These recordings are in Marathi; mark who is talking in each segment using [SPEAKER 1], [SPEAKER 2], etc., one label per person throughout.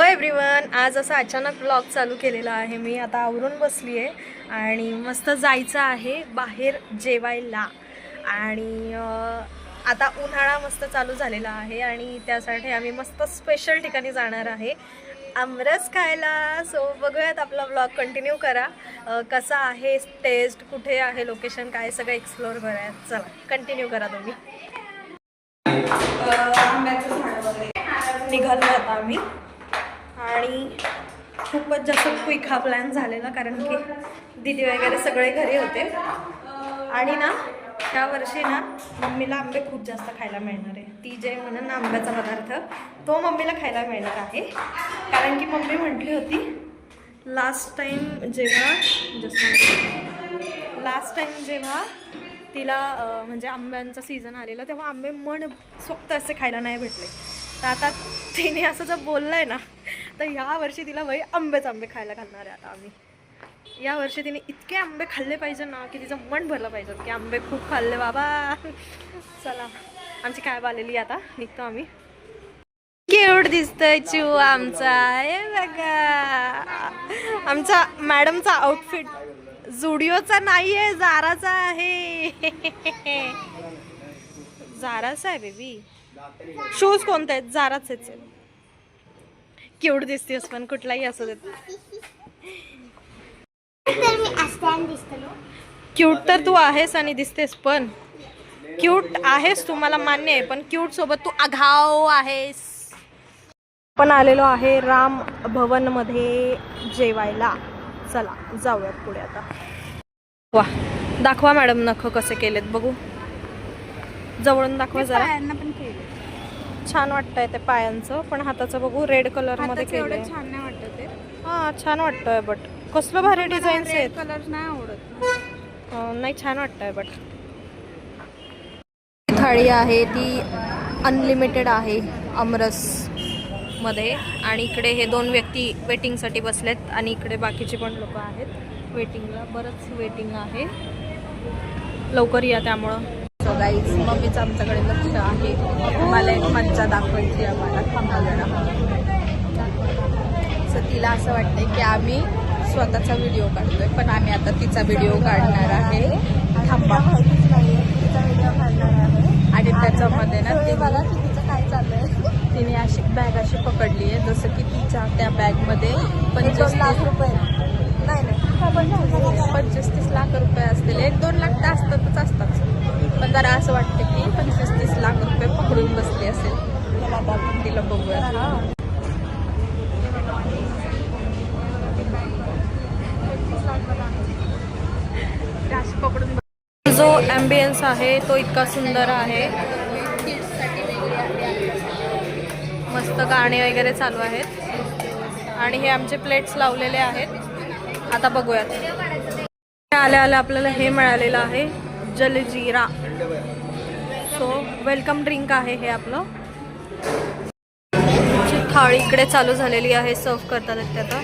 [SPEAKER 1] एव्हरीवन, आज असा अचानक ब्लॉग चालू केलेला आहे मी. आता आवरून बसली आहे आणि मस्त जायचं आहे बाहेर जेवायला. आणि आता उन्हाळा मस्त चालू झालेला आहे आणि त्यासाठी आम्ही मस्त स्पेशल ठिकाणी जाणार आहे आमरस खायला. सो बघूयात, आपला ब्लॉग कंटिन्यू करा. कसा आहे टेस्ट, कुठे आहे लोकेशन, काय सगळं एक्सप्लोअर करूयात. चला कंटिन्यू करा तुम्ही. आंब्याचं झाड वगैरे निघालो आता आम्ही आणि खूपच जास्त क्विक हा प्लॅन झालेला, कारण की दीदी वगैरे सगळे घरी होते. आणि ना ह्या वर्षी ना मम्मीला आंबे खूप जास्त खायला मिळणार आहे. ती जे म्हणून आंब्याचा पदार्थ तो मम्मीला खायला मिळणार आहे, कारण की मम्मी म्हटली होती लास्ट टाईम जेव्हा तिला म्हणजे आंब्यांचा सीझन आलेला तेव्हा आंबे मन सोक्त असे खायला नाही भेटले. तर आता तिने असं जर बोललं आहे ना, तर ह्या वर्षी तिला वही आंबे खायला घालणार आहे. आता आम्ही या वर्षी तिने इतके आंबे खाल्ले पाहिजे ना की तिचं मन भरलं पाहिजे की आंबे खूप खाल्ले बाबा. चला आमची काय आलेली, आता निघतो आम्ही. क्यूट दिसतोय चिऊ आमचा. हे बघा, आमचा मॅडमचा आउटफिट झुडिओचा नाही आहे, जाराचा आहे. जाराचा आहे बेबी. शूज कोणते आहेत? जाराच आहेत. क्यूट दिसतेस पण कुठलाही असू देत. क्यूट तर तू आहेस आणि दिसतेस पण. क्यूट आहेस तू, मला मान्य आहे, पण क्यूट सोबत तू आघाव आहेस. आपण आलेलो आहे राम भवन मध्ये जेवायला. चला जाऊयात पुढे आता. वा, दाखवा मॅडम नख कसे केलेत बघू. जवळून दाखवा जरा. छान वाटतंय ते पायांचं, पण हाताचं बघू. रेड कलर मध्ये केलंय.
[SPEAKER 2] छान नाही वाटत ते.
[SPEAKER 1] हा छान वाटतंय, बट कसलं भारी डिझाईन्स आहेत.
[SPEAKER 2] कलर नाही आवडत.
[SPEAKER 1] नाही छान वाटतंय. बट थाळी आहे ती अनलिमिटेड आहे आमरस मध्ये. आणि इकडे हे दोन व्यक्ती वेटिंगसाठी बसलेत आणि इकडे बाकीचे पण लोक आहेत वेटिंगला. बरंच वेटिंग आहे, लवकर या त्यामुळं.
[SPEAKER 2] सो गाईज, मम्मीचं आमच्याकडे लक्ष आहे. मला एक मज्जा दाखवायची आम्हाला. थांबा जरा. सो तिला असं वाटतंय की आम्ही स्वतःचा व्हिडिओ काढतोय, पण आम्ही आता तिचा व्हिडिओ काढणार आहे. थांबा. आणि त्याच्यामध्ये ना काय चाललंय, तिने अशी बॅग अशी पकडली आहे जसं की तिच्या त्या बॅगमध्ये 25 लाख रुपये नाही 25-30 लाख रुपये असतील. 1-2 लाख तर असतातच, पण जरा असं वाटतं की 25-30 लाख रुपये पकडून बसले असेल. आता आपण तिला बघूया. पकडून
[SPEAKER 1] जो ॲम्बियन्स आहे तो इतका सुंदर आहे. मस्त गाणे वगैरे चालू आहेत आणि हे आमचे प्लेट्स लावलेले आहेत. आता बघूयात. आल्या आपल्याला हे मिळालेलं आहे जलजीरा. सो वेलकम ड्रिंक आहे हे आपलं. थाळी इकडे चालू झालेली आहे, सर्व करतात ते आता.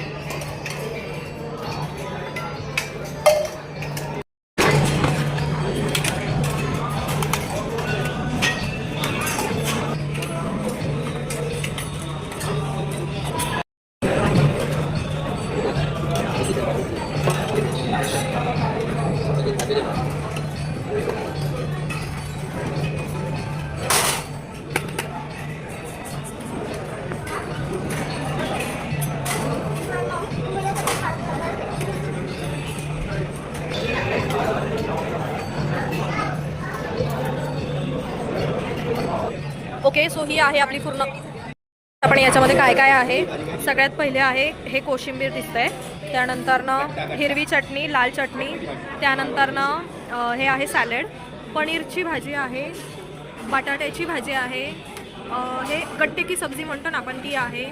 [SPEAKER 1] ओके, सो ही आहे आपली पूर्ण. आपण याच्यामध्ये काय काय आहे. सगळ्यात पहिले आहे हे कोशिंबीर दिसतंय, त्यानंतरनं हिरवी चटणी, लाल चटणी, त्यानंतरनं हे आहे सॅलड, पनीरची भाजी आहे, बटाट्याची भाजी आहे, हे गट्टे की सब्जी म्हणतो ना आपण ती आहे,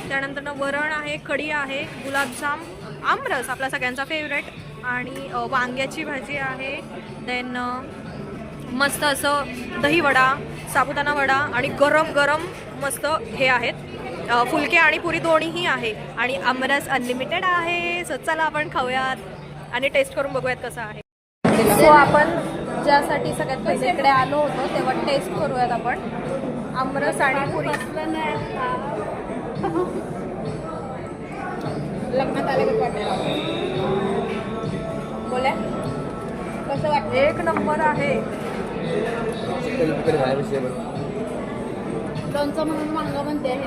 [SPEAKER 1] त्यानंतरनं वरण आहे, कढी आहे, गुलाबजाम, आमरस आपला सगळ्यांचा फेवरेट, आणि वांग्याची भाजी आहे. देन मस्त असं दही वडा, साबुदाणा वडा आणि गरम गरम मस्त हे आहेत फुलके आणि पुरी दोन्हीही आहे. आणि आमरस अनलिमिटेड आहे. सो चला आपण खाऊयात आणि टेस्ट करून बघूयात कसं आहे. सो आपण ज्यासाठी सगळ्यात पहिले इकडे आलो होतो तेव्हा टेस्ट करूयात आपण आमरस आणि पुरी.
[SPEAKER 2] लग्नात आले कसं वाटतं? बोला कसं वाटतं?
[SPEAKER 1] एक नंबर आहे.
[SPEAKER 2] लोणचं म्हणून मांगा म्हणते आहे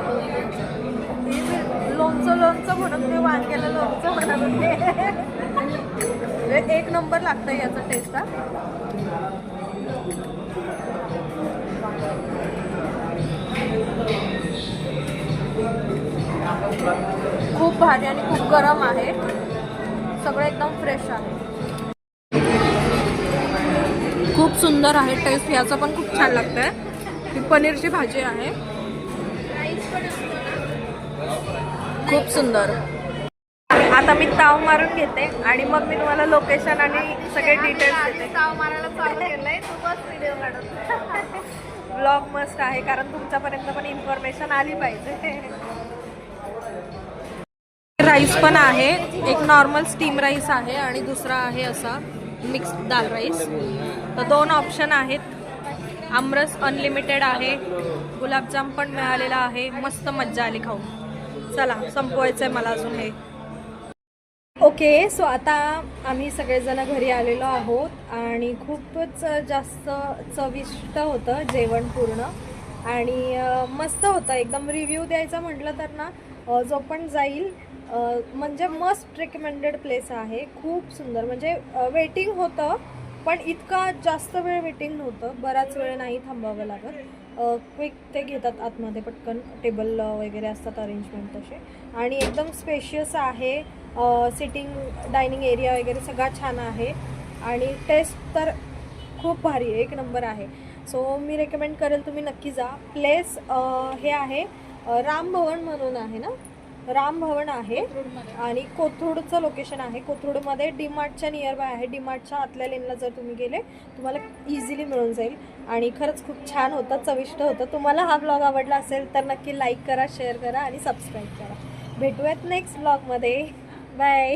[SPEAKER 1] लोणचं म्हणून मी वांग्याला लोणचं म्हणत होते. एक नंबर लागतं याचा टेस्ट हा. खूप भारी आणि खूप गरम आहे. सगळं एकदम फ्रेश आहे. खूप सुंदर आहे टेस्ट. याचा पण खूप छान लागतंय. ही पनीरची भाजी आहे. खूप सुंदर. आता मी ताव मारून घेते आणि मग मी तुम्हाला लोकेशन आणि सगळे डिटेल्स देते.
[SPEAKER 2] ताव मारायला चालू केलंय तू बस व्हिडिओ काढत.
[SPEAKER 1] ब्लॉग मस्त आहे कारण तुमच्यापर्यंत पण इन्फॉर्मेशन आली पाहिजे. राईस पण आहे. एक नॉर्मल स्टीम राईस आहे आणि दुसरा आहे असा मिक्स दाल राईस. तर 2 ऑप्शन आहेत. आमरस अनलिमिटेड आहे. गुलाबजाम पण मिळालेला आहे. मस्त मज्जा आली खाऊन. चला संपवायचं आहे मला अजून हे. ओके सो आता आम्ही सगळेजण घरी आलेलो आहोत आणि खूपच जास्त चविष्ट होतं जेवण पूर्ण आणि मस्त होतं एकदम. रिव्ह्यू द्यायचा म्हटलं तर ना जो पण जाईल म्हणजे मस्ट रेकमेंडेड प्लेस आहे. खूप सुंदर म्हणजे वेटिंग होतं पण इतका जास्त वेळ वेटिंग नव्हतं. बराच वेळ नाही थांबावं लागत. क्विक ते घेतात आतमध्ये पटकन. टेबल वगैरे असतात अरेंजमेंट तसे आणि एकदम स्पेशियस आहे. सिटिंग डायनिंग एरिया वगैरे सगळा छान आहे आणि टेस्ट तर खूप भारी आहे. एक नंबर आहे. सो मी रेकमेंड करेल तुम्ही नक्की जा. प्लेस हे आहे राम भवन म्हणून आहे ना. राम भवन आहे आणि कोथरूडचं लोकेशन आहे. कोथरूडमध्ये डीमार्टच्या नियर बाय आहे. डीमार्टच्या आतल्या लेनला जर तुम्ही गेले तुम्हाला इझिली मिळून जाईल आणि खरंच खूप छान होतं. चविष्ट होतं. तुम्हाला हा ब्लॉग आवडला असेल तर नक्की लाईक करा, शेअर करा आणि सबस्क्राईब करा. भेटूयात नेक्स्ट ब्लॉगमध्ये. बाय.